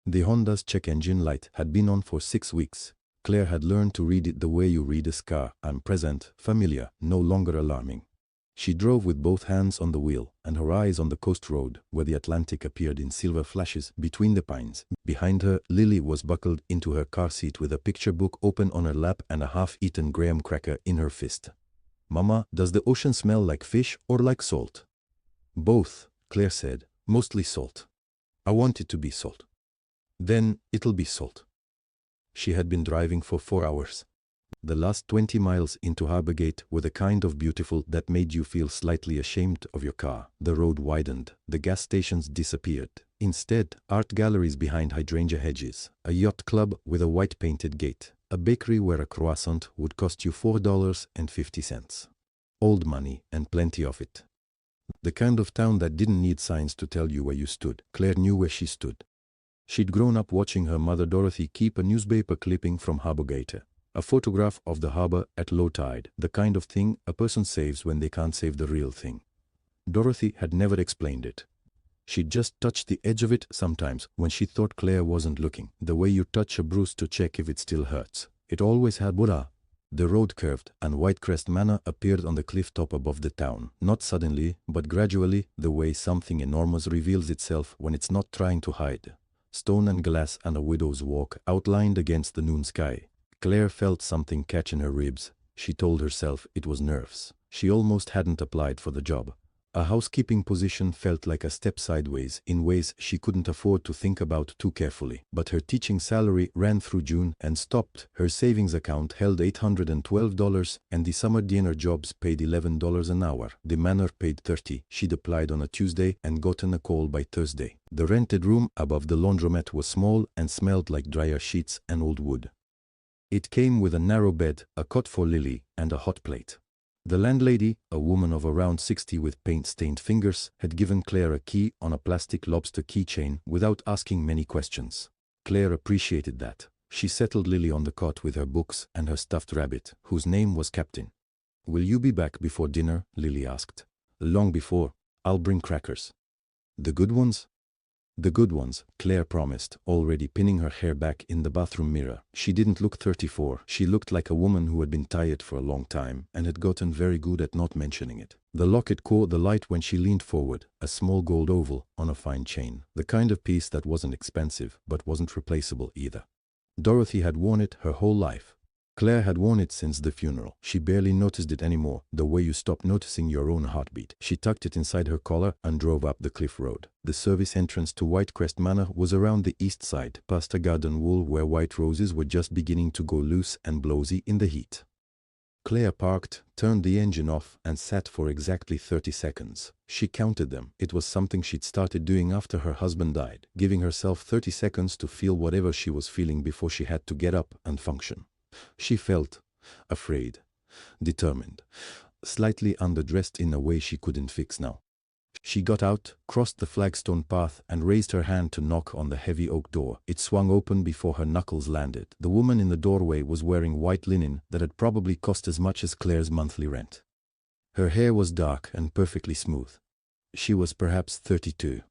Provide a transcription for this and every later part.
The Honda's check engine light had been on for 6 weeks. Claire had learned to read it the way you read a scar, present, familiar, no longer alarming. She drove with both hands on the wheel and her eyes on the coast road, where the Atlantic appeared in silver flashes between the pines. Behind her, Lily was buckled into her car seat with a picture book open on her lap and a half-eaten graham cracker in her fist. "Mama, does the ocean smell like fish or like salt?" "Both," Claire said. "Mostly salt. I want it to be salt." "Then it'll be salt." She had been driving for 4 hours. The last 20 miles into Harbor Gate were the kind of beautiful that made you feel slightly ashamed of your car. The road widened, the gas stations disappeared. Instead, art galleries behind hydrangea hedges, a yacht club with a white painted gate, a bakery where a croissant would cost you $4.50. Old money and plenty of it. The kind of town that didn't need signs to tell you where you stood. Claire knew where she stood. She'd grown up watching her mother Dorothy keep a newspaper clipping from Harbor Gate. A photograph of the harbor at low tide, the kind of thing a person saves when they can't save the real thing. Dorothy had never explained it. She'd just touched the edge of it sometimes when she thought Claire wasn't looking, the way you touch a bruise to check if it still hurts. It always had Buddha. The road curved, and Whitecrest Manor appeared on the cliff top above the town, not suddenly, but gradually, the way something enormous reveals itself when it's not trying to hide. Stone and glass and a widow's walk outlined against the noon sky. Claire felt something catch in her ribs. She told herself it was nerves. She almost hadn't applied for the job. A housekeeping position felt like a step sideways in ways she couldn't afford to think about too carefully. But her teaching salary ran through June and stopped. Her savings account held $812 and the summer dinner jobs paid $11 an hour. The manor paid $30. She'd applied on a Tuesday and gotten a call by Thursday. The rented room above the laundromat was small and smelled like dryer sheets and old wood. It came with a narrow bed, a cot for Lily, and a hot plate. The landlady, a woman of around 60 with paint-stained fingers, had given Claire a key on a plastic lobster keychain without asking many questions. Claire appreciated that. She settled Lily on the cot with her books and her stuffed rabbit, whose name was Captain. "Will you be back before dinner?" Lily asked. "Long before. I'll bring crackers." "The good ones?" "The good ones," Claire promised, already pinning her hair back in the bathroom mirror. She didn't look 34. She looked like a woman who had been tired for a long time and had gotten very good at not mentioning it. The locket caught the light when she leaned forward, a small gold oval on a fine chain, the kind of piece that wasn't expensive but wasn't replaceable either. Dorothy had worn it her whole life. Claire had worn it since the funeral. She barely noticed it anymore, the way you stop noticing your own heartbeat. She tucked it inside her collar and drove up the cliff road. The service entrance to Whitecrest Manor was around the east side, past a garden wall where white roses were just beginning to go loose and blowsy in the heat. Claire parked, turned the engine off, and sat for exactly 30 seconds. She counted them. It was something she'd started doing after her husband died, giving herself 30 seconds to feel whatever she was feeling before she had to get up and function. She felt afraid, determined, slightly underdressed in a way she couldn't fix now. She got out, crossed the flagstone path, and raised her hand to knock on the heavy oak door. It swung open before her knuckles landed. The woman in the doorway was wearing white linen that had probably cost as much as Claire's monthly rent. Her hair was dark and perfectly smooth. She was perhaps 32.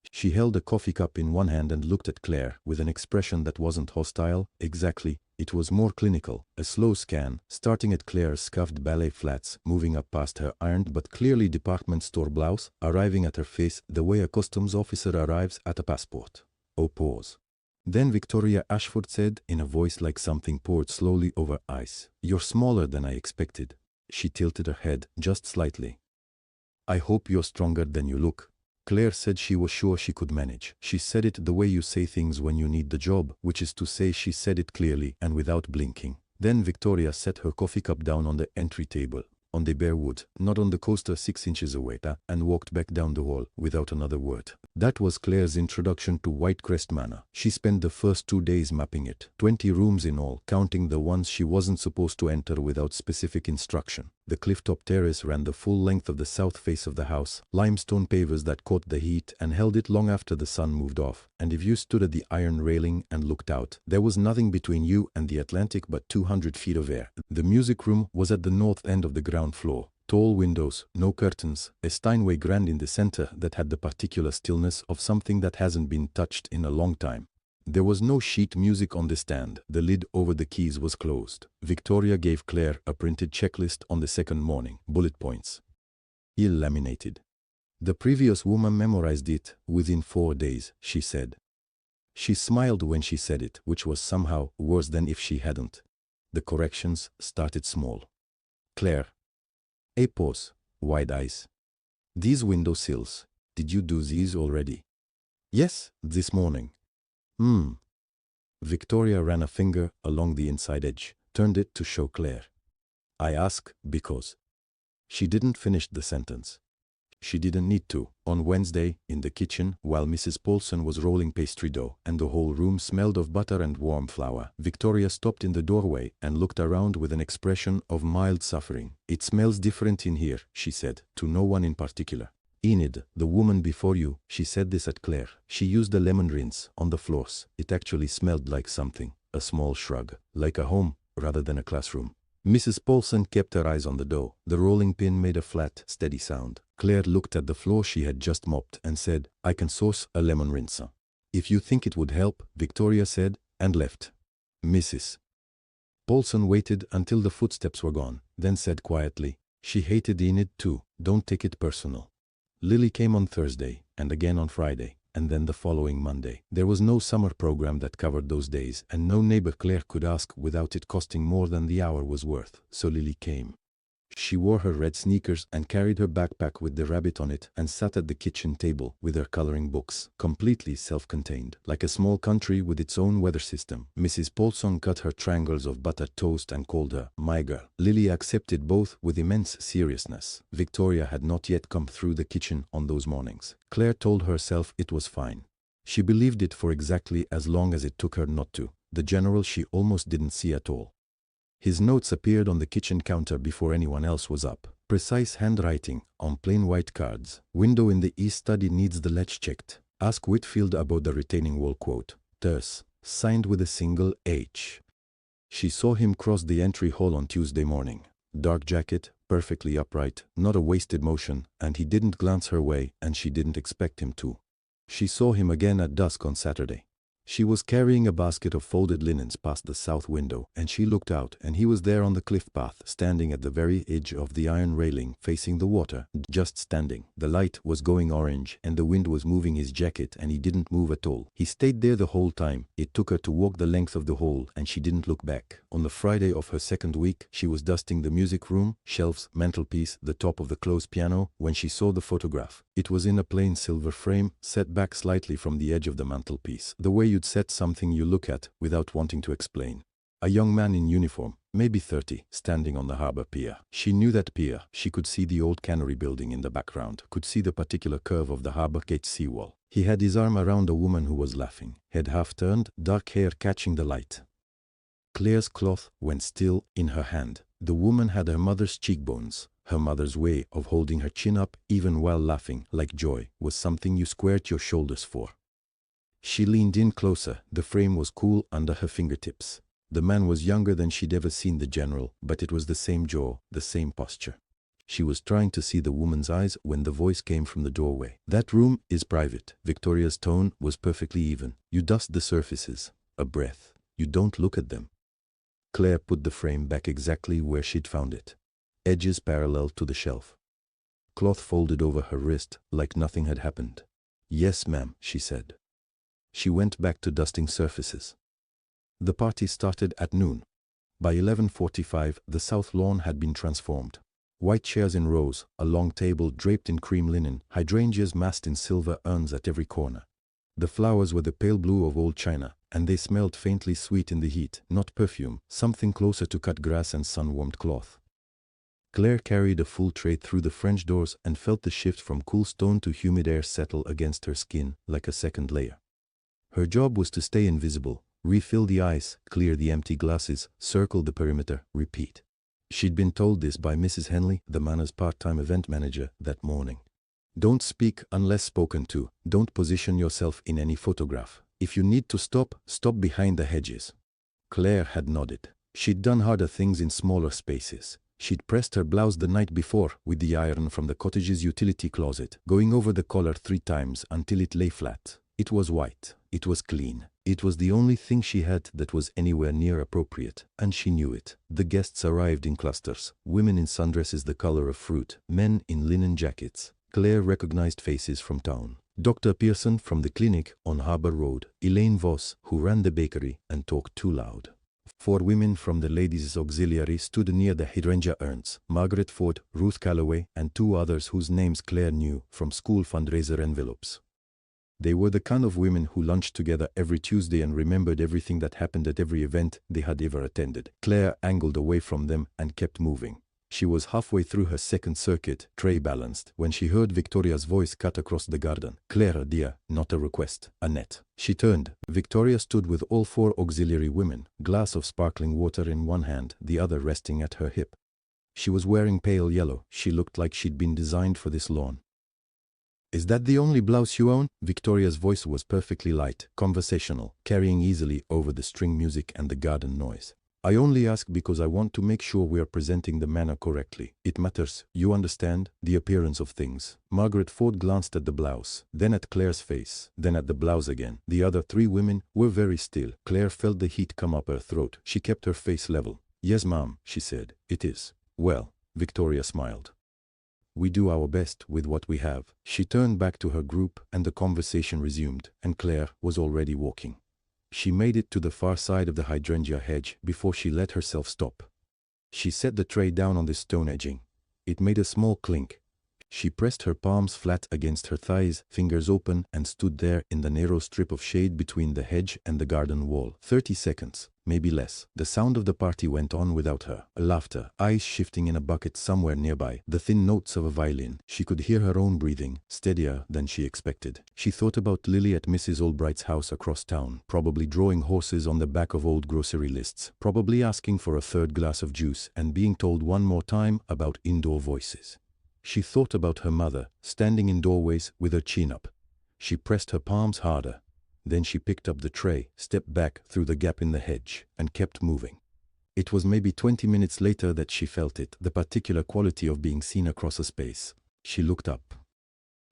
She held a coffee cup in one hand and looked at Claire with an expression that wasn't hostile, exactly. It was more clinical, a slow scan, starting at Claire's scuffed ballet flats, moving up past her ironed but clearly department store blouse, arriving at her face the way a customs officer arrives at a passport. Oh, pause. Then Victoria Ashford said, in a voice like something poured slowly over ice, "You're smaller than I expected." She tilted her head just slightly. "I hope you're stronger than you look." Claire said she was sure she could manage. She said it the way you say things when you need the job, which is to say she said it clearly and without blinking. Then Victoria set her coffee cup down on the entry table, on the bare wood, not on the coaster 6 inches away, and walked back down the hall without another word. That was Claire's introduction to Whitecrest Manor. She spent the first 2 days mapping it, 20 rooms in all, counting the ones she wasn't supposed to enter without specific instruction. The clifftop terrace ran the full length of the south face of the house, limestone pavers that caught the heat and held it long after the sun moved off, and if you stood at the iron railing and looked out, there was nothing between you and the Atlantic but 200 feet of air. The music room was at the north end of the ground floor. Tall windows, no curtains, a Steinway grand in the center that had the particular stillness of something that hasn't been touched in a long time. There was no sheet music on the stand. The lid over the keys was closed. Victoria gave Claire a printed checklist on the second morning. Bullet points. Laminated. The previous woman memorized it within 4 days, she said. She smiled when she said it, which was somehow worse than if she hadn't. The corrections started small. Claire. A pause. Wide eyes. These window sills. Did you do these already? Yes, this morning. Victoria ran a finger along the inside edge, turned it to show Claire. I ask because. She didn't finish the sentence. She didn't need to. On Wednesday, in the kitchen, while Mrs. Paulson was rolling pastry dough and the whole room smelled of butter and warm flour, Victoria stopped in the doorway and looked around with an expression of mild suffering. It smells different in here, she said, to no one in particular. Enid, the woman before you, she said this at Claire. She used a lemon rinse on the floors. It actually smelled like something. A small shrug. Like a home, rather than a classroom. Mrs. Paulson kept her eyes on the dough. The rolling pin made a flat, steady sound. Claire looked at the floor she had just mopped and said, I can source a lemon rinser. If you think it would help, Victoria said, and left. Mrs. Paulson waited until the footsteps were gone, then said quietly, she hated Enid too, don't take it personal. Lily came on Thursday, and again on Friday, and then the following Monday. There was no summer program that covered those days, and no neighbor Claire could ask without it costing more than the hour was worth, so Lily came. She wore her red sneakers and carried her backpack with the rabbit on it and sat at the kitchen table with her coloring books, completely self-contained, like a small country with its own weather system. Mrs. Paulson cut her triangles of buttered toast and called her, my girl. Lily accepted both with immense seriousness. Victoria had not yet come through the kitchen on those mornings. Claire told herself it was fine. She believed it for exactly as long as it took her not to. The general she almost didn't see at all. His notes appeared on the kitchen counter before anyone else was up. Precise handwriting, on plain white cards. Window in the east study needs the latch checked. Ask Whitfield about the retaining wall quote. Terse. Signed with a single H. She saw him cross the entry hall on Tuesday morning. Dark jacket, perfectly upright, not a wasted motion, and he didn't glance her way, and she didn't expect him to. She saw him again at dusk on Saturday. She was carrying a basket of folded linens past the south window, and she looked out, and he was there on the cliff path, standing at the very edge of the iron railing, facing the water, just standing. The light was going orange, and the wind was moving his jacket, and he didn't move at all. He stayed there the whole time. It took her to walk the length of the hall, and she didn't look back. On the Friday of her second week, she was dusting the music room, shelves, mantelpiece, the top of the closed piano, when she saw the photograph. It was in a plain silver frame, set back slightly from the edge of the mantelpiece, the way you'd set something you look at without wanting to explain. A young man in uniform, maybe 30, standing on the harbor pier. She knew that pier. She could see the old cannery building in the background, could see the particular curve of the harbor gate seawall. He had his arm around a woman who was laughing, head half turned, dark hair catching the light. Claire's cloth went still in her hand. The woman had her mother's cheekbones. Her mother's way of holding her chin up, even while laughing, like joy, was something you squared your shoulders for. She leaned in closer. The frame was cool under her fingertips. The man was younger than she'd ever seen the general, but it was the same jaw, the same posture. She was trying to see the woman's eyes when the voice came from the doorway. That room is private. Victoria's tone was perfectly even. You dust the surfaces. A breath. You don't look at them. Claire put the frame back exactly where she'd found it. Edges parallel to the shelf. Cloth folded over her wrist like nothing had happened. Yes, ma'am, she said. She went back to dusting surfaces. The party started at noon. By 11:45, the south lawn had been transformed. White chairs in rows, a long table draped in cream linen, hydrangeas massed in silver urns at every corner. The flowers were the pale blue of old china, and they smelled faintly sweet in the heat, not perfume, something closer to cut grass and sun-warmed cloth. Claire carried a full tray through the French doors and felt the shift from cool stone to humid air settle against her skin like a second layer. Her job was to stay invisible, refill the ice, clear the empty glasses, circle the perimeter, repeat. She'd been told this by Mrs. Henley, the manor's part-time event manager, that morning. Don't speak unless spoken to. Don't position yourself in any photograph. If you need to stop, stop behind the hedges. Claire had nodded. She'd done harder things in smaller spaces. She'd pressed her blouse the night before with the iron from the cottage's utility closet, going over the collar 3 times until it lay flat. It was white. It was clean. It was the only thing she had that was anywhere near appropriate, and she knew it. The guests arrived in clusters, women in sundresses the color of fruit, men in linen jackets. Claire recognized faces from town. Dr. Pearson from the clinic on Harbour Road, Elaine Voss, who ran the bakery and talked too loud. 4 women from the ladies' auxiliary stood near the hydrangea urns, Margaret Ford, Ruth Calloway, and 2 others whose names Claire knew from school fundraiser envelopes. They were the kind of women who lunched together every Tuesday and remembered everything that happened at every event they had ever attended. Claire angled away from them and kept moving. She was halfway through her second circuit, tray balanced, when she heard Victoria's voice cut across the garden. "Claire, dear, not a request, Annette." She turned. Victoria stood with all 4 auxiliary women, glass of sparkling water in one hand, the other resting at her hip. She was wearing pale yellow. She looked like she'd been designed for this lawn. "Is that the only blouse you own?" Victoria's voice was perfectly light, conversational, carrying easily over the string music and the garden noise. "I only ask because I want to make sure we are presenting the manner correctly. It matters, you understand, the appearance of things." Margaret Ford glanced at the blouse, then at Claire's face, then at the blouse again. The other 3 women were very still. Claire felt the heat come up her throat. She kept her face level. "Yes, ma'am," she said. "It is." "Well," Victoria smiled. "We do our best with what we have." She turned back to her group and the conversation resumed, and Claire was already walking. She made it to the far side of the hydrangea hedge before she let herself stop. She set the tray down on the stone edging. It made a small clink. She pressed her palms flat against her thighs, fingers open, and stood there in the narrow strip of shade between the hedge and the garden wall. 30 seconds, maybe less. The sound of the party went on without her. Laughter, ice shifting in a bucket somewhere nearby, the thin notes of a violin. She could hear her own breathing, steadier than she expected. She thought about Lily at Mrs. Albright's house across town, probably drawing horses on the back of old grocery lists, probably asking for a 3rd glass of juice and being told one more time about indoor voices. She thought about her mother, standing in doorways with her chin up. She pressed her palms harder. Then she picked up the tray, stepped back through the gap in the hedge, and kept moving. It was maybe 20 minutes later that she felt it, the particular quality of being seen across a space. She looked up.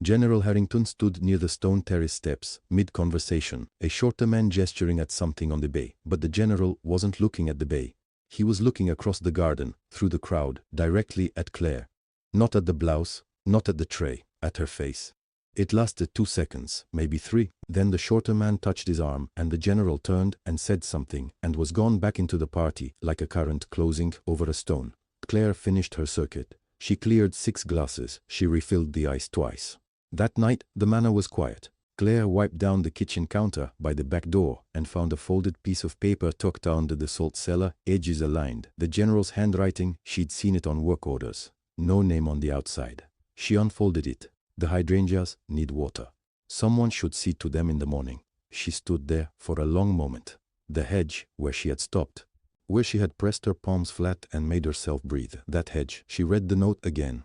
General Harrington stood near the stone terrace steps, mid-conversation, a shorter man gesturing at something on the bay. But the general wasn't looking at the bay. He was looking across the garden, through the crowd, directly at Claire. Not at the blouse, not at the tray, at her face. It lasted 2 seconds, maybe 3. Then the shorter man touched his arm, and the general turned and said something, and was gone back into the party, like a current closing over a stone. Claire finished her circuit. She cleared 6 glasses. She refilled the ice twice. That night, the manor was quiet. Claire wiped down the kitchen counter by the back door and found a folded piece of paper tucked under the salt cellar, edges aligned. The general's handwriting, she'd seen it on work orders. No name on the outside. She unfolded it. The hydrangeas need water. Someone should see to them in the morning. She stood there for a long moment. The hedge, where she had stopped, where she had pressed her palms flat and made herself breathe. That hedge. She read the note again.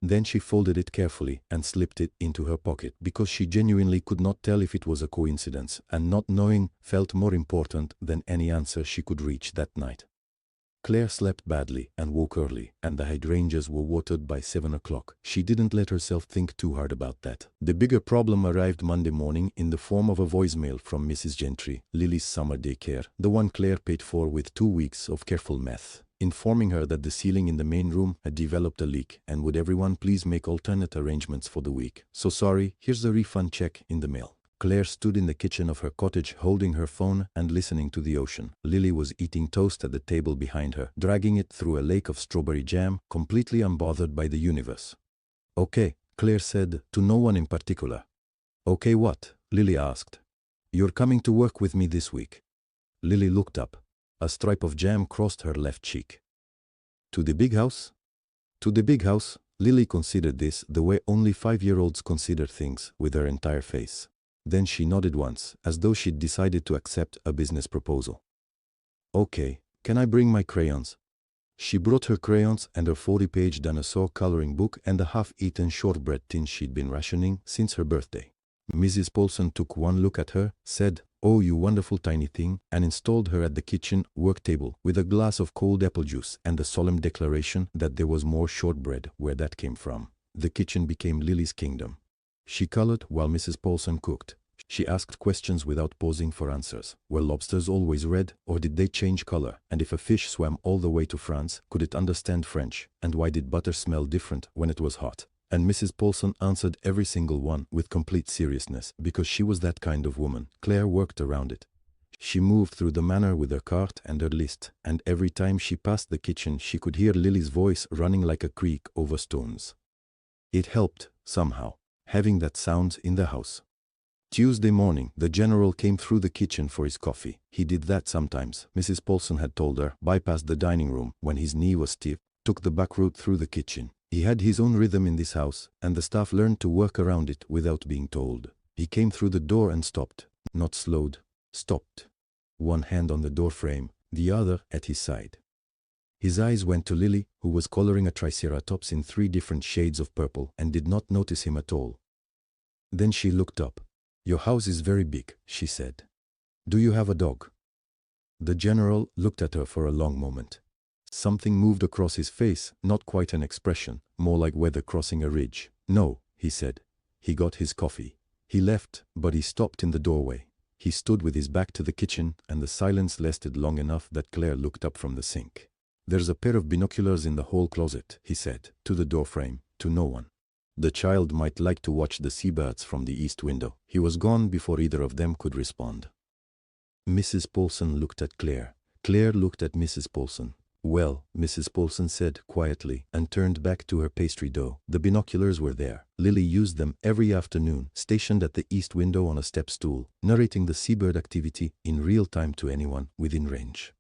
Then she folded it carefully and slipped it into her pocket, because she genuinely could not tell if it was a coincidence, and not knowing felt more important than any answer she could reach that night. Claire slept badly and woke early, and the hydrangeas were watered by 7 o'clock. She didn't let herself think too hard about that. The bigger problem arrived Monday morning in the form of a voicemail from Mrs. Gentry, Lily's summer daycare, the one Claire paid for with 2 weeks of careful math, informing her that the ceiling in the main room had developed a leak and would everyone please make alternate arrangements for the week. "So sorry, here's a refund check in the mail." Claire stood in the kitchen of her cottage holding her phone and listening to the ocean. Lily was eating toast at the table behind her, dragging it through a lake of strawberry jam, completely unbothered by the universe. "Okay," Claire said, to no one in particular. "Okay what?" Lily asked. "You're coming to work with me this week." Lily looked up. A stripe of jam crossed her left cheek. "To the big house?" "To the big house." Lily considered this the way only 5-year-olds consider things, with her entire face. Then she nodded once, as though she'd decided to accept a business proposal. "Okay, can I bring my crayons?" She brought her crayons and her 40-page dinosaur coloring book and the half-eaten shortbread tin she'd been rationing since her birthday. Mrs. Paulson took one look at her, said, "Oh, you wonderful tiny thing," and installed her at the kitchen work table with a glass of cold apple juice and the solemn declaration that there was more shortbread where that came from. The kitchen became Lily's kingdom. She colored while Mrs. Paulson cooked. She asked questions without pausing for answers. Were lobsters always red, or did they change color? And if a fish swam all the way to France, could it understand French? And why did butter smell different when it was hot? And Mrs. Paulson answered every single one with complete seriousness, because she was that kind of woman. Claire worked around it. She moved through the manor with her cart and her list, and every time she passed the kitchen she could hear Lily's voice running like a creek over stones. It helped, somehow, having that sound in the house. Tuesday morning, the general came through the kitchen for his coffee. He did that sometimes, Mrs. Paulson had told her, bypassed the dining room when his knee was stiff, took the back route through the kitchen. He had his own rhythm in this house, and the staff learned to work around it without being told. He came through the door and stopped, not slowed, stopped. One hand on the door frame, the other at his side. His eyes went to Lily, who was coloring a triceratops in 3 different shades of purple and did not notice him at all. Then she looked up. "Your house is very big," she said. "Do you have a dog?" The general looked at her for a long moment. Something moved across his face, not quite an expression, more like weather crossing a ridge. "No," he said. He got his coffee. He left, but he stopped in the doorway. He stood with his back to the kitchen, and the silence lasted long enough that Claire looked up from the sink. "There's a pair of binoculars in the hall closet," he said, to the doorframe, to no one. "The child might like to watch the seabirds from the east window." He was gone before either of them could respond. Mrs. Paulson looked at Claire. Claire looked at Mrs. Paulson. "Well," Mrs. Paulson said quietly, and turned back to her pastry dough. The binoculars were there. Lily used them every afternoon, stationed at the east window on a step stool, narrating the seabird activity in real time to anyone within range.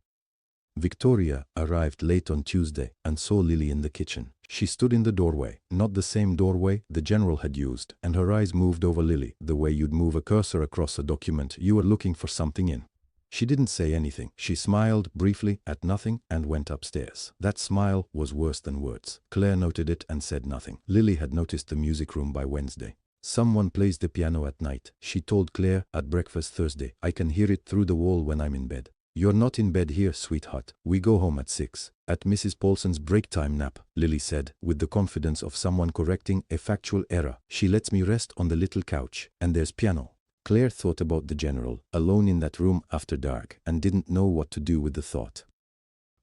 Victoria arrived late on Tuesday and saw Lily in the kitchen. She stood in the doorway, not the same doorway the general had used, and her eyes moved over Lily, the way you'd move a cursor across a document you were looking for something in. She didn't say anything. She smiled briefly at nothing and went upstairs. That smile was worse than words. Claire noted it and said nothing. Lily had noticed the music room by Wednesday. "Someone plays the piano at night," she told Claire at breakfast Thursday. "I can hear it through the wall when I'm in bed." "You're not in bed here, sweetheart. We go home at 6. At Mrs. Paulson's break time nap," Lily said, with the confidence of someone correcting a factual error. "She lets me rest on the little couch, and there's piano." Claire thought about the general, alone in that room after dark, and didn't know what to do with the thought.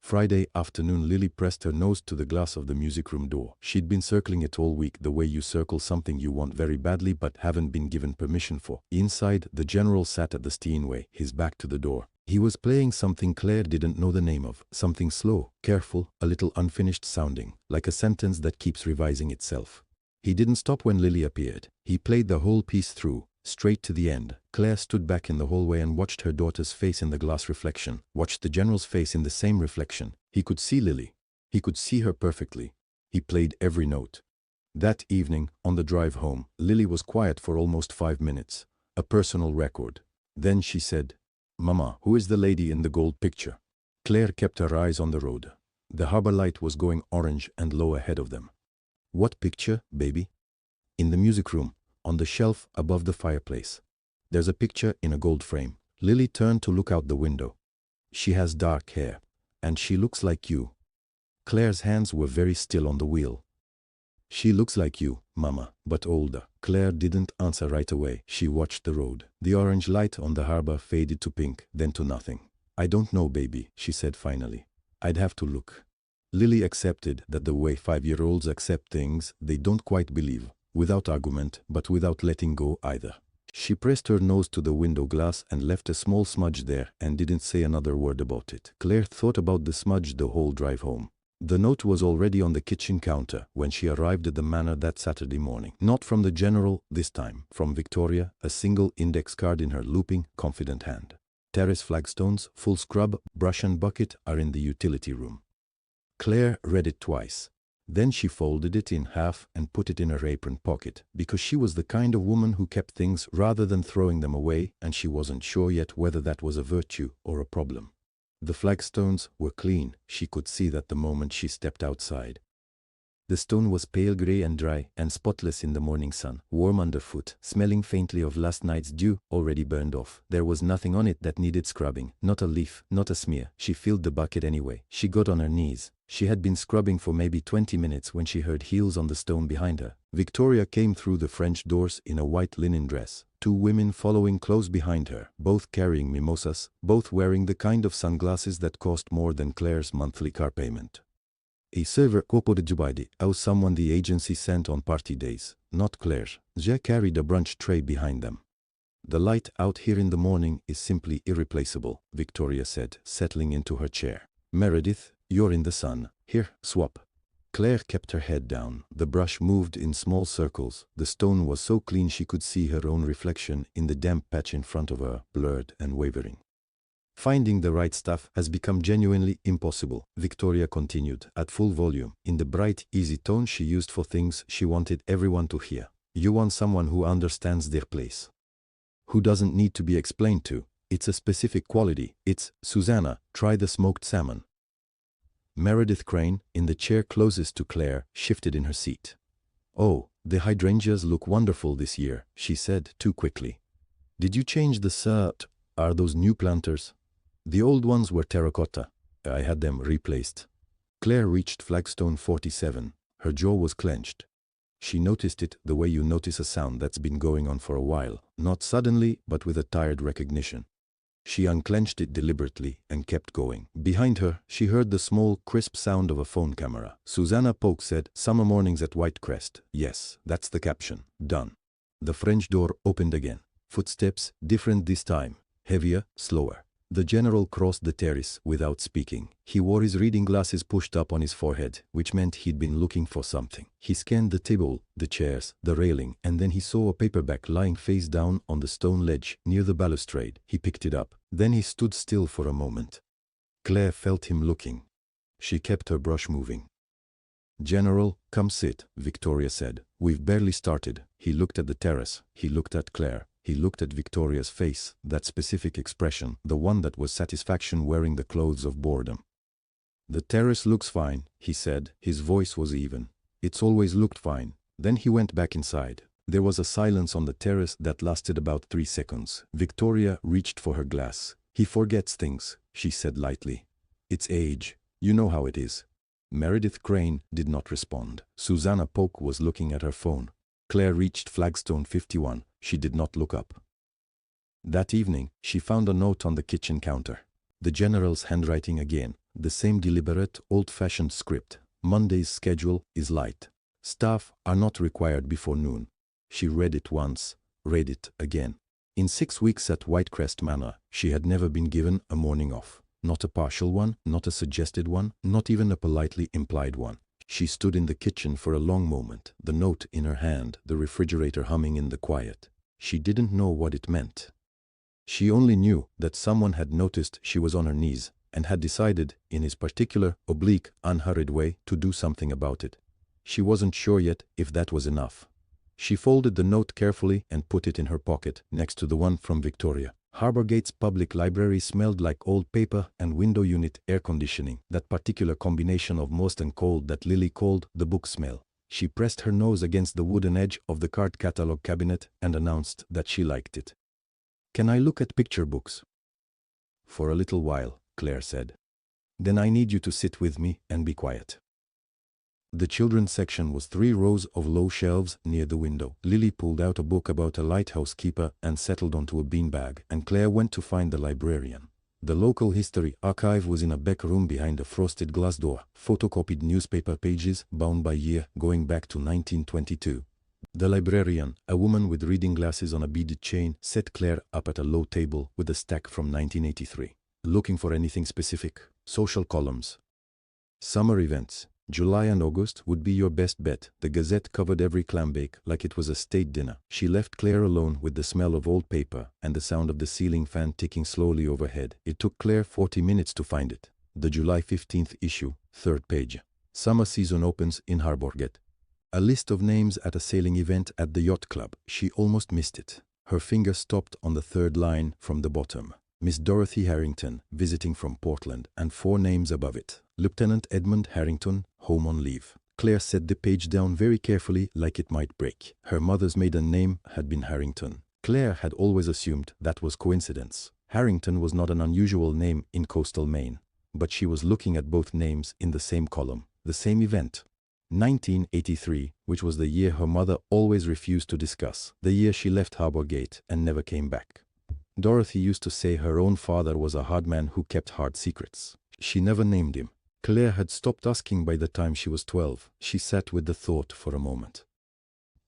Friday afternoon, Lily pressed her nose to the glass of the music room door. She'd been circling it all week, the way you circle something you want very badly but haven't been given permission for. Inside, the general sat at the Steinway, his back to the door. He was playing something Claire didn't know the name of, something slow, careful, a little unfinished sounding, like a sentence that keeps revising itself. He didn't stop when Lily appeared. He played the whole piece through, straight to the end. Claire stood back in the hallway and watched her daughter's face in the glass reflection, watched the general's face in the same reflection. He could see Lily. He could see her perfectly. He played every note. That evening, on the drive home, Lily was quiet for almost 5 minutes. A personal record. Then she said, "Mama, who is the lady in the gold picture?" Claire kept her eyes on the road. The harbor light was going orange and low ahead of them. "What picture, baby?" "In the music room, on the shelf above the fireplace. There's a picture in a gold frame." Lily turned to look out the window. "She has dark hair, and she looks like you." Claire's hands were very still on the wheel. "She looks like you, Mama, but older." Claire didn't answer right away. She watched the road. The orange light on the harbor faded to pink, then to nothing. "I don't know, baby," she said finally. "I'd have to look." Lily accepted that the way 5-year-olds accept things they don't quite believe, without argument, but without letting go either. She pressed her nose to the window glass and left a small smudge there and didn't say another word about it. Claire thought about the smudge the whole drive home. The note was already on the kitchen counter when she arrived at the manor that Saturday morning. Not from the general this time, from Victoria, a single index card in her looping, confident hand. "Terrace flagstones, full scrub, brush and bucket are in the utility room." Claire read it twice. Then she folded it in half and put it in her apron pocket, because she was the kind of woman who kept things rather than throwing them away, and she wasn't sure yet whether that was a virtue or a problem. The flagstones were clean. She could see that the moment she stepped outside. The stone was pale gray and dry and spotless in the morning sun, warm underfoot, smelling faintly of last night's dew already burned off. There was nothing on it that needed scrubbing, not a leaf, not a smear. She filled the bucket anyway. She got on her knees. She had been scrubbing for maybe 20 minutes when she heard heels on the stone behind her. Victoria came through the French doors in a white linen dress, two women following close behind her, both carrying mimosas, both wearing the kind of sunglasses that cost more than Claire's monthly car payment. A server reported Jubaidi, or someone the agency sent on party days, not Claire. They carried a brunch tray behind them. The light out here in the morning is simply irreplaceable, Victoria said, settling into her chair. Meredith, you're in the sun. Here, swap. Claire kept her head down. The brush moved in small circles. The stone was so clean she could see her own reflection in the damp patch in front of her, blurred and wavering. Finding the right stuff has become genuinely impossible, Victoria continued, at full volume, in the bright, easy tone she used for things she wanted everyone to hear. You want someone who understands their place. Who doesn't need to be explained to. It's a specific quality. It's, Susanna, try the smoked salmon. Meredith Crane, in the chair closest to Claire, shifted in her seat. Oh, the hydrangeas look wonderful this year, she said too quickly. Did you change the cert? Are those new planters? The old ones were terracotta. I had them replaced. Claire reached flagstone 47. Her jaw was clenched. She noticed it the way you notice a sound that's been going on for a while, not suddenly, but with a tired recognition. She unclenched it deliberately and kept going. Behind her, she heard the small, crisp sound of a phone camera. Susanna Polk said, "Summer mornings at Whitecrest." Yes, that's the caption. Done. The French door opened again. Footsteps, different this time. Heavier, slower. The general crossed the terrace without speaking. He wore his reading glasses pushed up on his forehead, which meant he'd been looking for something. He scanned the table, the chairs, the railing, and then he saw a paperback lying face down on the stone ledge near the balustrade. He picked it up. Then he stood still for a moment. Claire felt him looking. She kept her brush moving. "General, come sit," Victoria said. "We've barely started." He looked at the terrace. He looked at Claire. He looked at Victoria's face, that specific expression, the one that was satisfaction wearing the clothes of boredom. "The terrace looks fine," he said. His voice was even. "It's always looked fine." Then he went back inside. There was a silence on the terrace that lasted about 3 seconds. Victoria reached for her glass. "He forgets things," she said lightly. "It's age. You know how it is." Meredith Crane did not respond. Susanna Polk was looking at her phone. Claire reached flagstone 51. She did not look up. That evening, she found a note on the kitchen counter. The general's handwriting again, the same deliberate, old-fashioned script. Monday's schedule is light. Staff are not required before noon. She read it once, read it again. In 6 weeks at Whitecrest Manor, she had never been given a morning off. Not a partial one, not a suggested one, not even a politely implied one. She stood in the kitchen for a long moment, the note in her hand, the refrigerator humming in the quiet. She didn't know what it meant. She only knew that someone had noticed she was on her knees and had decided, in his particular, oblique, unhurried way, to do something about it. She wasn't sure yet if that was enough. She folded the note carefully and put it in her pocket, next to the one from Victoria. Harbourgate's public library smelled like old paper and window unit air conditioning, that particular combination of moist and cold that Lily called the book smell. She pressed her nose against the wooden edge of the card catalog cabinet and announced that she liked it. "Can I look at picture books?" "For a little while," Claire said. "Then I need you to sit with me and be quiet." The children's section was 3 rows of low shelves near the window. Lily pulled out a book about a lighthouse keeper and settled onto a beanbag, and Claire went to find the librarian. The local history archive was in a back room behind a frosted glass door, photocopied newspaper pages bound by year going back to 1922. The librarian, a woman with reading glasses on a beaded chain, set Claire up at a low table with a stack from 1983. "Looking for anything specific?" "Social columns. Summer events. July and August would be your best bet." The Gazette covered every clambake like it was a state dinner. She left Claire alone with the smell of old paper and the sound of the ceiling fan ticking slowly overhead. It took Claire 40 minutes to find it. The July 15th issue, 3rd page. Summer season opens in Harbourgate. A list of names at a sailing event at the yacht club. She almost missed it. Her finger stopped on the 3rd line from the bottom. Miss Dorothy Harrington, visiting from Portland, and 4 names above it. Lieutenant Edmund Harrington, home on leave. Claire set the page down very carefully like it might break. Her mother's maiden name had been Harrington. Claire had always assumed that was coincidence. Harrington was not an unusual name in coastal Maine. But she was looking at both names in the same column, the same event. 1983, which was the year her mother always refused to discuss, the year she left Harbor Gate and never came back. Dorothy used to say her own father was a hard man who kept hard secrets. She never named him. Claire had stopped asking by the time she was 12. She sat with the thought for a moment.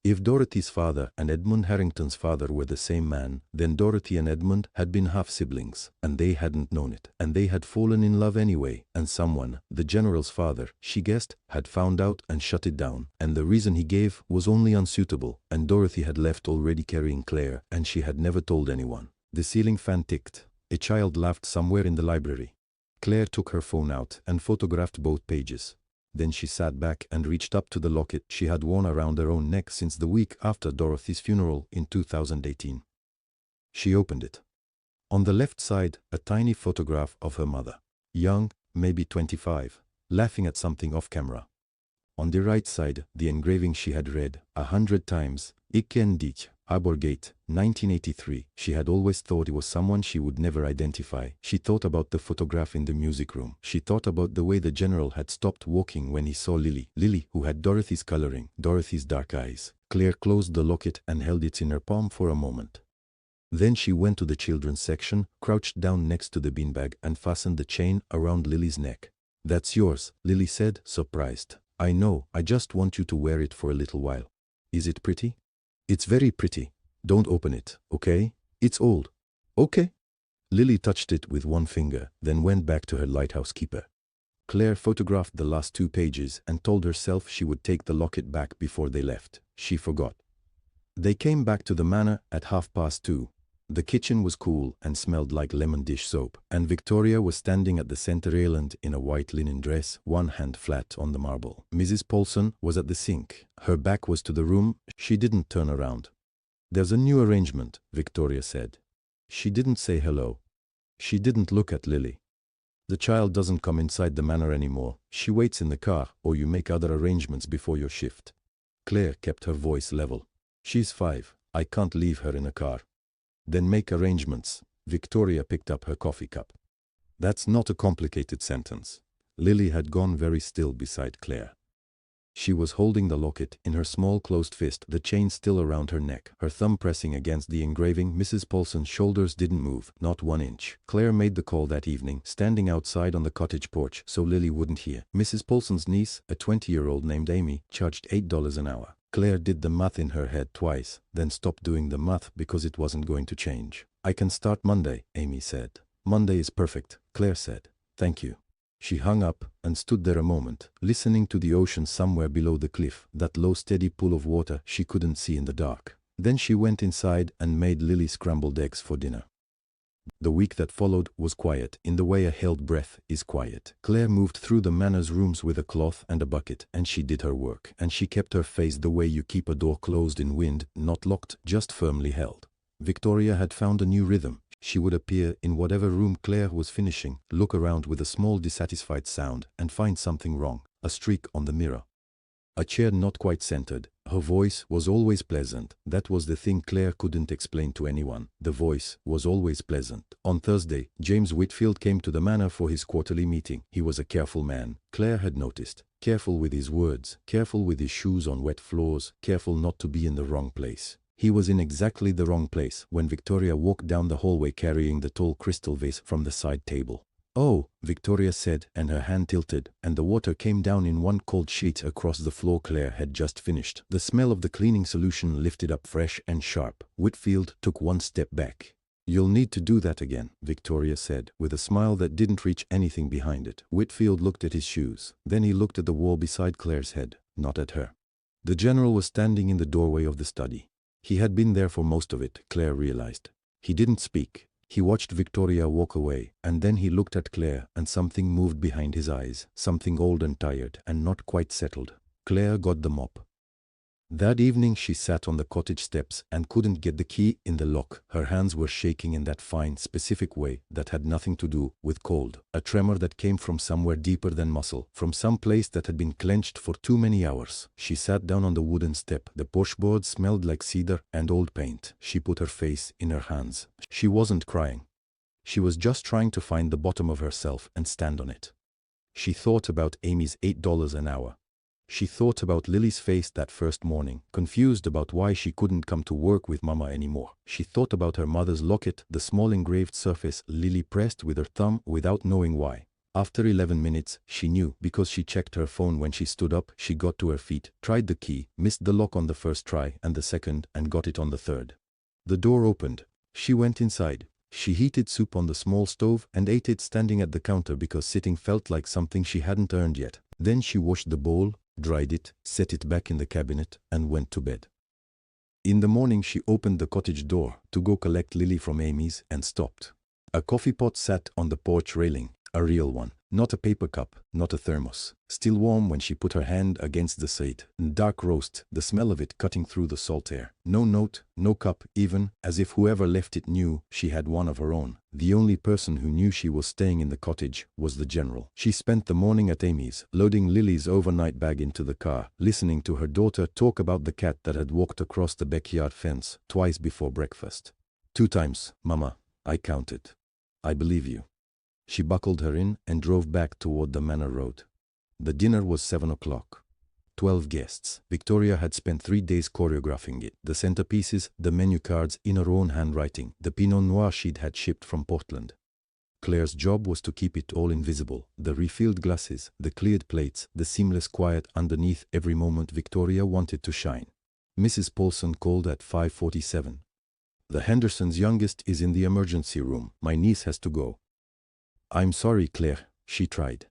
If Dorothy's father and Edmund Harrington's father were the same man, then Dorothy and Edmund had been half-siblings, and they hadn't known it. And they had fallen in love anyway, and someone, the general's father, she guessed, had found out and shut it down. And the reason he gave was only unsuitable, and Dorothy had left already carrying Claire, and she had never told anyone. The ceiling fan ticked. A child laughed somewhere in the library. Claire took her phone out and photographed both pages. Then she sat back and reached up to the locket she had worn around her own neck since the week after Dorothy's funeral in 2018. She opened it. On the left side, a tiny photograph of her mother. Young, maybe 25, laughing at something off camera. On the right side, the engraving she had read 100 times, Iken Dich, Harbor Gate, 1983. She had always thought it was someone she would never identify. She thought about the photograph in the music room. She thought about the way the general had stopped walking when he saw Lily. Lily, who had Dorothy's coloring, Dorothy's dark eyes. Claire closed the locket and held it in her palm for a moment. Then she went to the children's section, crouched down next to the beanbag and fastened the chain around Lily's neck. "That's yours," Lily said, surprised. "I know, I just want you to wear it for a little while." "Is it pretty?" "It's very pretty. Don't open it, okay? It's old." "Okay." Lily touched it with one finger, then went back to her lighthouse keeper. Claire photographed the last 2 pages and told herself she would take the locket back before they left. She forgot. They came back to the manor at 2:30. The kitchen was cool and smelled like lemon dish soap, and Victoria was standing at the center island in a white linen dress, one hand flat on the marble. Mrs. Paulson was at the sink. Her back was to the room. She didn't turn around. "There's a new arrangement," Victoria said. She didn't say hello. She didn't look at Lily. "The child doesn't come inside the manor anymore. She waits in the car, or you make other arrangements before your shift." Claire kept her voice level. "She's 5. I can't leave her in a car." "Then make arrangements." Victoria picked up her coffee cup. "That's not a complicated sentence." Lily had gone very still beside Claire. She was holding the locket in her small closed fist, the chain still around her neck, her thumb pressing against the engraving. Mrs. Paulson's shoulders didn't move, not 1 inch. Claire made the call that evening, standing outside on the cottage porch so Lily wouldn't hear. Mrs. Paulson's niece, a 20-year-old named Amy, charged $8 an hour. Claire did the math in her head twice, then stopped doing the math because it wasn't going to change. "I can start Monday," Amy said. "Monday is perfect," Claire said. "Thank you." She hung up and stood there a moment, listening to the ocean somewhere below the cliff, that low steady pool of water she couldn't see in the dark. Then she went inside and made Lily scrambled eggs for dinner. The week that followed was quiet, in the way a held breath is quiet. Claire moved through the manor's rooms with a cloth and a bucket, and she did her work. And she kept her face the way you keep a door closed in wind, not locked, just firmly held. Victoria had found a new rhythm. She would appear in whatever room Claire was finishing, look around with a small dissatisfied sound, and find something wrong, a streak on the mirror. A chair not quite centered. Her voice was always pleasant. That was the thing Claire couldn't explain to anyone. The voice was always pleasant. On Thursday, James Whitfield came to the manor for his quarterly meeting. He was a careful man, Claire had noticed. Careful with his words, careful with his shoes on wet floors, careful not to be in the wrong place. He was in exactly the wrong place when Victoria walked down the hallway carrying the tall crystal vase from the side table. "Oh," Victoria said, and her hand tilted, and the water came down in one cold sheet across the floor Claire had just finished. The smell of the cleaning solution lifted up fresh and sharp. Whitfield took 1 step back. "You'll need to do that again," Victoria said, with a smile that didn't reach anything behind it. Whitfield looked at his shoes. Then he looked at the wall beside Claire's head, not at her. The general was standing in the doorway of the study. He had been there for most of it, Claire realized. He didn't speak. He watched Victoria walk away, and then he looked at Claire, and something moved behind his eyes, something old and tired, and not quite settled. Claire got the mop. That evening she sat on the cottage steps and couldn't get the key in the lock. Her hands were shaking in that fine, specific way that had nothing to do with cold. A tremor that came from somewhere deeper than muscle, from some place that had been clenched for too many hours. She sat down on the wooden step. The porchboard smelled like cedar and old paint. She put her face in her hands. She wasn't crying. She was just trying to find the bottom of herself and stand on it. She thought about Amy's $8 an hour. She thought about Lily's face that first morning, confused about why she couldn't come to work with Mama anymore. She thought about her mother's locket, the small engraved surface Lily pressed with her thumb without knowing why. After 11 minutes, she knew, because she checked her phone when she stood up. She got to her feet, tried the key, missed the lock on the first try and the second, and got it on the third. The door opened. She went inside. She heated soup on the small stove and ate it standing at the counter because sitting felt like something she hadn't earned yet. Then she washed the bowl, dried it, set it back in the cabinet, and went to bed. In the morning she opened the cottage door to go collect Lily from Amy's and stopped. A coffee pot sat on the porch railing, a real one, not a paper cup, not a thermos, still warm when she put her hand against the side. Dark roast, the smell of it cutting through the salt air. No note, no cup even, as if whoever left it knew she had one of her own. The only person who knew she was staying in the cottage was the general. She spent the morning at Amy's, loading Lily's overnight bag into the car, listening to her daughter talk about the cat that had walked across the backyard fence twice before breakfast. 2 times, Mama, I counted. I believe you. She buckled her in and drove back toward the Manor Road. The dinner was 7 o'clock. 12 guests. Victoria had spent 3 days choreographing it. The centerpieces, the menu cards in her own handwriting, the Pinot Noir she'd had shipped from Portland. Claire's job was to keep it all invisible. The refilled glasses, the cleared plates, the seamless quiet underneath every moment Victoria wanted to shine. Mrs. Paulson called at 5:47. The Hendersons' youngest is in the emergency room. My niece has to go. I'm sorry, Claire, she tried.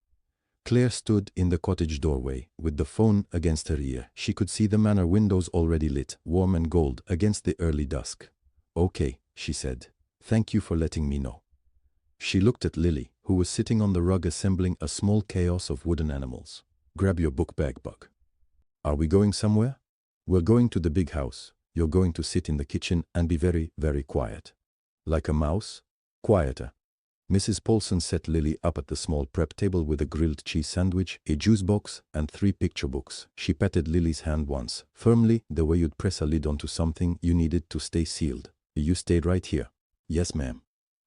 Claire stood in the cottage doorway, with the phone against her ear. She could see the manor windows already lit, warm and gold, against the early dusk. Okay, she said. Thank you for letting me know. She looked at Lily, who was sitting on the rug assembling a small chaos of wooden animals. Grab your book bag, Bug. Are we going somewhere? We're going to the big house. You're going to sit in the kitchen and be very, very quiet. Like a mouse? Quieter. Mrs. Paulson set Lily up at the small prep table with a grilled cheese sandwich, a juice box, and 3 picture books. She patted Lily's hand once, firmly, the way you'd press a lid onto something you needed to stay sealed. You stayed right here. Yes, ma'am.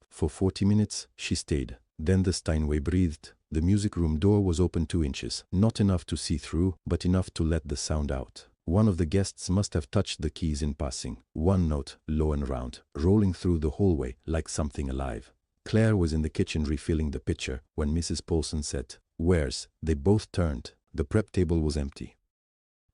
For 40 minutes, she stayed. Then the Steinway breathed. The music room door was open 2 inches, not enough to see through, but enough to let the sound out. One of the guests must have touched the keys in passing. One note, low and round, rolling through the hallway like something alive. Claire was in the kitchen refilling the pitcher when Mrs. Paulson said, "Where's?" They both turned. The prep table was empty.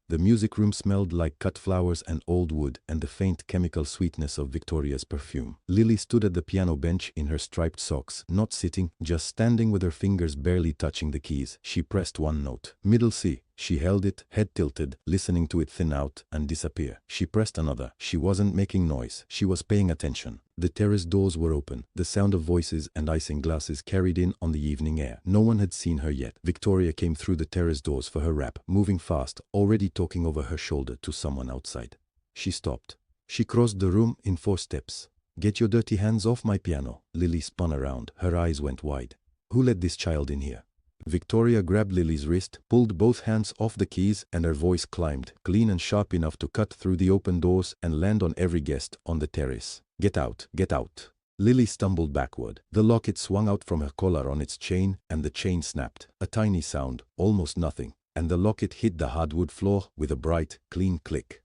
The music room smelled like cut flowers and old wood and the faint chemical sweetness of Victoria's perfume. Lily stood at the piano bench in her striped socks, not sitting, just standing with her fingers barely touching the keys. She pressed one note. Middle C. She held it, head tilted, listening to it thin out and disappear. She pressed another. She wasn't making noise. She was paying attention. The terrace doors were open. The sound of voices and icing glasses carried in on the evening air. No one had seen her yet. Victoria came through the terrace doors for her wrap, moving fast, already talking over her shoulder to someone outside. She stopped. She crossed the room in 4 steps. "Get your dirty hands off my piano." Lily spun around. Her eyes went wide. "Who let this child in here?" Victoria grabbed Lily's wrist, pulled both hands off the keys, and her voice climbed, clean and sharp enough to cut through the open doors and land on every guest on the terrace. "Get out, get out." Lily stumbled backward. The locket swung out from her collar on its chain, and the chain snapped. A tiny sound, almost nothing, and the locket hit the hardwood floor with a bright, clean click.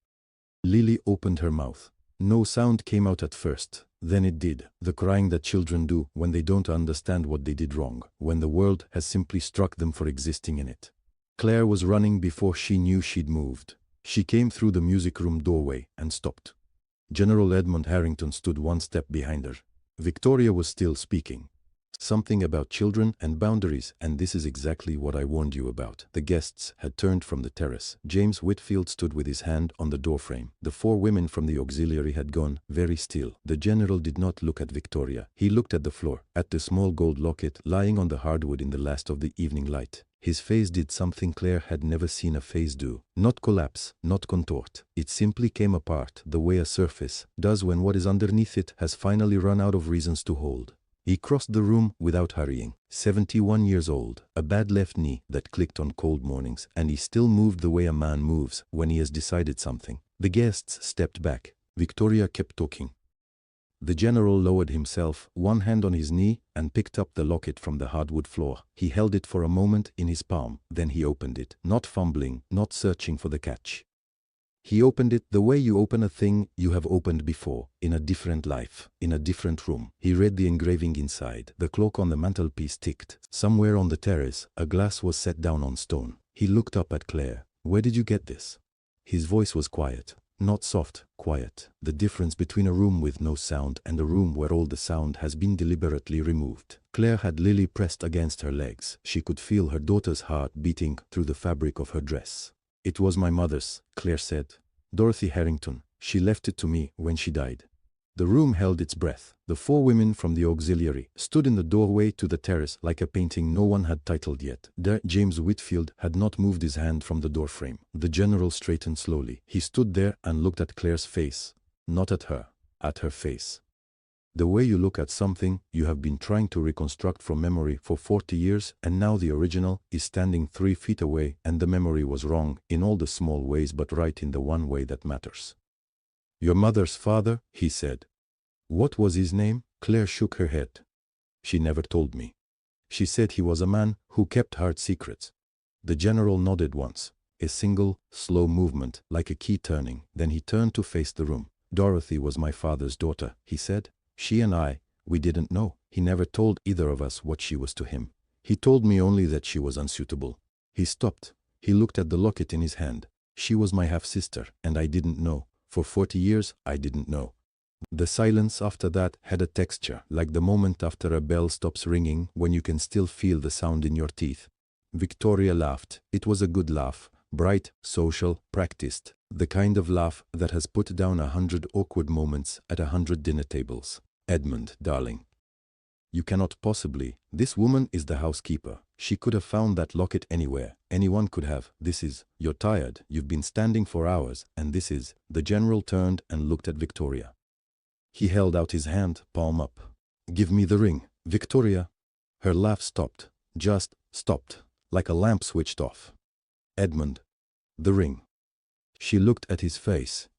Lily opened her mouth. No sound came out at first. Then it did, the crying that children do when they don't understand what they did wrong, when the world has simply struck them for existing in it. Claire was running before she knew she'd moved. She came through the music room doorway and stopped. General Edmund Harrington stood 1 step behind her. Victoria was still speaking. Something about children and boundaries, and this is exactly what I warned you about. The guests had turned from the terrace. James Whitfield stood with his hand on the doorframe. The 4 women from the auxiliary had gone, very still. The general did not look at Victoria. He looked at the floor, at the small gold locket lying on the hardwood in the last of the evening light. His face did something Claire had never seen a face do. Not collapse, not contort. It simply came apart, the way a surface does when what is underneath it has finally run out of reasons to hold. He crossed the room without hurrying. 71 years old, a bad left knee that clicked on cold mornings, and he still moved the way a man moves when he has decided something. The guests stepped back. Victoria kept talking. The general lowered himself, one hand on his knee, and picked up the locket from the hardwood floor. He held it for a moment in his palm, then he opened it, not fumbling, not searching for the catch. He opened it the way you open a thing you have opened before, in a different life, in a different room. He read the engraving inside. The clock on the mantelpiece ticked. Somewhere on the terrace, a glass was set down on stone. He looked up at Claire. "Where did you get this?" His voice was quiet. Not soft, quiet. The difference between a room with no sound and a room where all the sound has been deliberately removed. Claire had Lily pressed against her legs. She could feel her daughter's heart beating through the fabric of her dress. "It was my mother's," Claire said. "Dorothy Harrington. She left it to me when she died." The room held its breath. The four women from the auxiliary stood in the doorway to the terrace like a painting no one had titled yet. James Whitfield had not moved his hand from the doorframe. The general straightened slowly. He stood there and looked at Claire's face. Not at her face. The way you look at something you have been trying to reconstruct from memory for 40 years, and now the original is standing 3 feet away, and the memory was wrong in all the small ways but right in the one way that matters. "Your mother's father," he said. "What was his name?" Claire shook her head. "She never told me. She said he was a man who kept hard secrets." The general nodded once. A single, slow movement, like a key turning. Then he turned to face the room. "Dorothy was my father's daughter," he said. "She and we didn't know. He never told either of us what she was to him. He told me only that she was unsuitable." He stopped. He looked at the locket in his hand. "She was my half-sister, and I didn't know. For 40 years, I didn't know." The silence after that had a texture, like the moment after a bell stops ringing when you can still feel the sound in your teeth. Victoria laughed. It was a good laugh. Bright, social, practiced. The kind of laugh that has put down 100 awkward moments at 100 dinner tables. "Edmund, darling. You cannot possibly. This woman is the housekeeper. She could have found that locket anywhere. Anyone could have. You're tired. You've been standing for hours, and The general turned and looked at Victoria. He held out his hand, palm up. "Give me the ring, Victoria." Her laugh stopped. Just stopped. Like a lamp switched off. "Edmund. The ring." She looked at his face.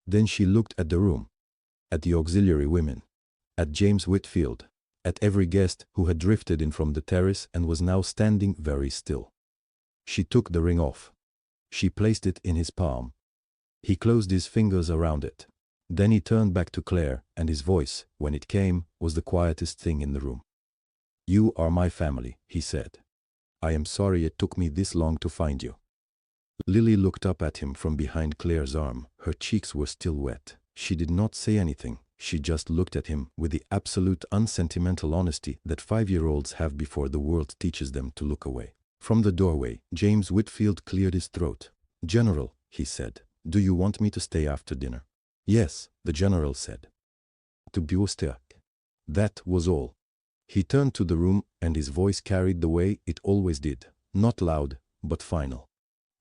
Then she looked at the room. At the auxiliary women. At James Whitfield. At every guest who had drifted in from the terrace and was now standing very still. She took the ring off. She placed it in his palm. He closed his fingers around it. Then he turned back to Claire, and his voice, when it came, was the quietest thing in the room. "You are my family," he said. "I am sorry it took me this long to find you." Lily looked up at him from behind Claire's arm. Her cheeks were still wet. She did not say anything. She just looked at him with the absolute unsentimental honesty that 5-year-olds have before the world teaches them to look away. From the doorway, James Whitfield cleared his throat. "General," he said, "do you want me to stay after dinner?" "Yes," the general said. "To Busterk." That was all. He turned to the room, and his voice carried the way it always did. Not loud, but final.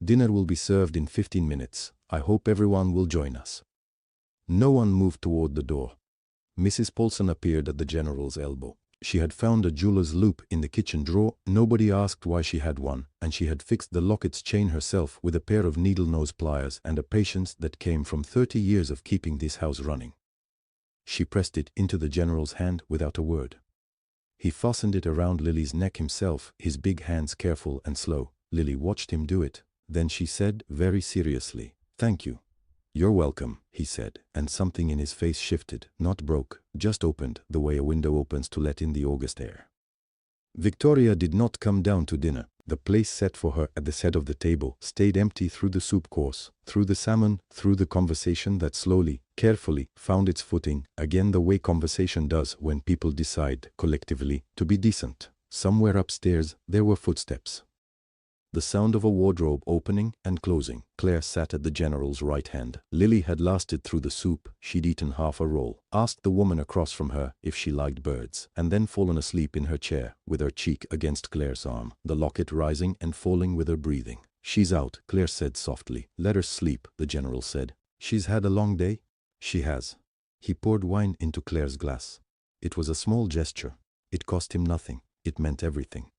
"Dinner will be served in 15 minutes. I hope everyone will join us." No one moved toward the door. Mrs. Paulson appeared at the general's elbow. She had found a jeweler's loop in the kitchen drawer. Nobody asked why she had one, and she had fixed the locket's chain herself with a pair of needle-nose pliers and a patience that came from 30 years of keeping this house running. She pressed it into the general's hand without a word. He fastened it around Lily's neck himself, his big hands careful and slow. Lily watched him do it. Then she said very seriously, "Thank you." "You're welcome," he said, and something in his face shifted, not broke, just opened, the way a window opens to let in the August air. Victoria did not come down to dinner. The place set for her at the head of the table stayed empty through the soup course, through the salmon, through the conversation that slowly, carefully, found its footing, again the way conversation does when people decide, collectively, to be decent. Somewhere upstairs, there were footsteps. The sound of a wardrobe opening and closing. Claire sat at the general's right hand. Lily had lasted through the soup. She'd eaten half a roll, asked the woman across from her if she liked birds, and then fallen asleep in her chair, with her cheek against Claire's arm, the locket rising and falling with her breathing. "She's out," Claire said softly. "Let her sleep," the general said. "She's had a long day?" "She has." He poured wine into Claire's glass. It was a small gesture. It cost him nothing. It meant everything.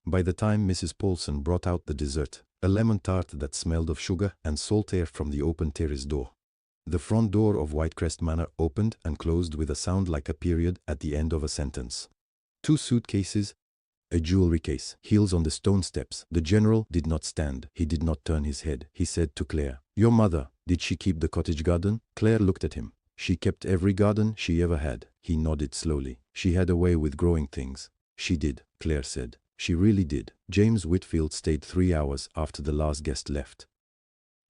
By the time Mrs. Paulson brought out the dessert, a lemon tart that smelled of sugar and salt air from the open terrace door, The front door of Whitecrest Manor opened and closed with a sound like a period at the end of a sentence. 2 suitcases, a jewelry case, heels on the stone steps. The general did not stand. He did not turn his head. He said to Claire, "Your mother, did she keep the cottage garden?" Claire looked at him. "She kept every garden she ever had." He nodded slowly. "She had a way with growing things." "She did," Claire said. "She really did." James Whitfield stayed 3 hours after the last guest left.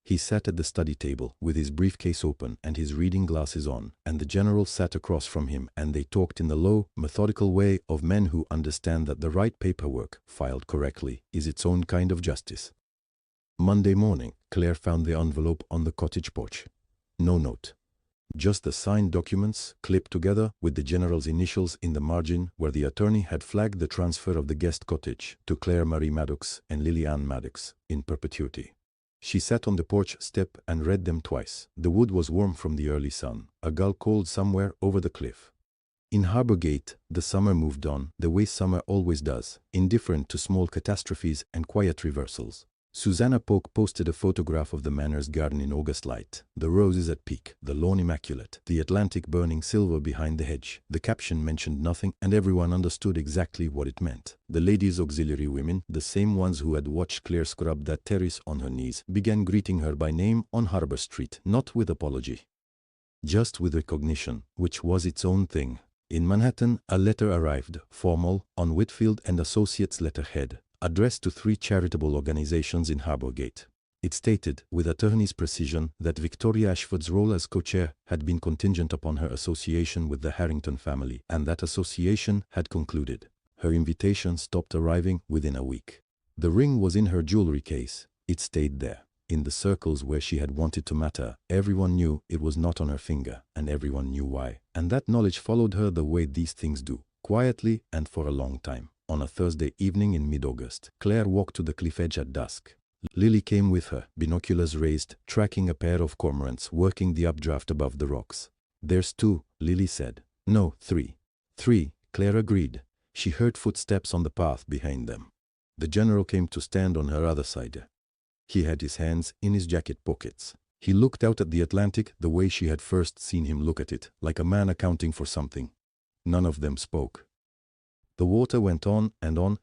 He sat at the study table with his briefcase open and his reading glasses on, and the general sat across from him, and they talked in the low, methodical way of men who understand that the right paperwork, filed correctly, is its own kind of justice. Monday morning, Claire found the envelope on the cottage porch. No note. Just the signed documents, clipped together with the general's initials in the margin where the attorney had flagged the transfer of the guest cottage to Claire Marie Maddox and Lily Ann Maddox in perpetuity. She sat on the porch step and read them twice. The wood was warm from the early sun. A gull called somewhere over the cliff. In Harbour Gate, the summer moved on, the way summer always does, indifferent to small catastrophes and quiet reversals. Susanna Polk posted a photograph of the manor's garden in August light. The roses at peak, the lawn immaculate, the Atlantic burning silver behind the hedge. The caption mentioned nothing, and everyone understood exactly what it meant. The ladies' auxiliary women, the same ones who had watched Claire scrub that terrace on her knees, began greeting her by name on Harbour Street, not with apology, just with recognition, which was its own thing. In Manhattan, a letter arrived, formal, on Whitfield and Associates letterhead, addressed to 3 charitable organizations in Harbour Gate. It stated, with attorney's precision, that Victoria Ashford's role as co-chair had been contingent upon her association with the Harrington family, and that association had concluded. Her invitation stopped arriving within a week. The ring was in her jewelry case. It stayed there. In the circles where she had wanted to matter, everyone knew it was not on her finger, and everyone knew why. And that knowledge followed her the way these things do, quietly and for a long time. On a Thursday evening in mid-August, Claire walked to the cliff edge at dusk. Lily came with her, binoculars raised, tracking a pair of cormorants working the updraft above the rocks. "There's 2, Lily said. "No, 3. 3, Claire agreed. She heard footsteps on the path behind them. The general came to stand on her other side. He had his hands in his jacket pockets. He looked out at the Atlantic the way she had first seen him look at it, like a man accounting for something. None of them spoke. The water went on,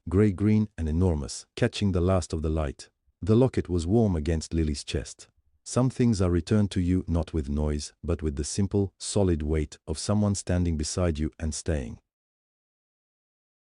grey-green and enormous, catching the last of the light. The locket was warm against Lily's chest. Some things are returned to you not with noise, but with the simple, solid weight of someone standing beside you and staying.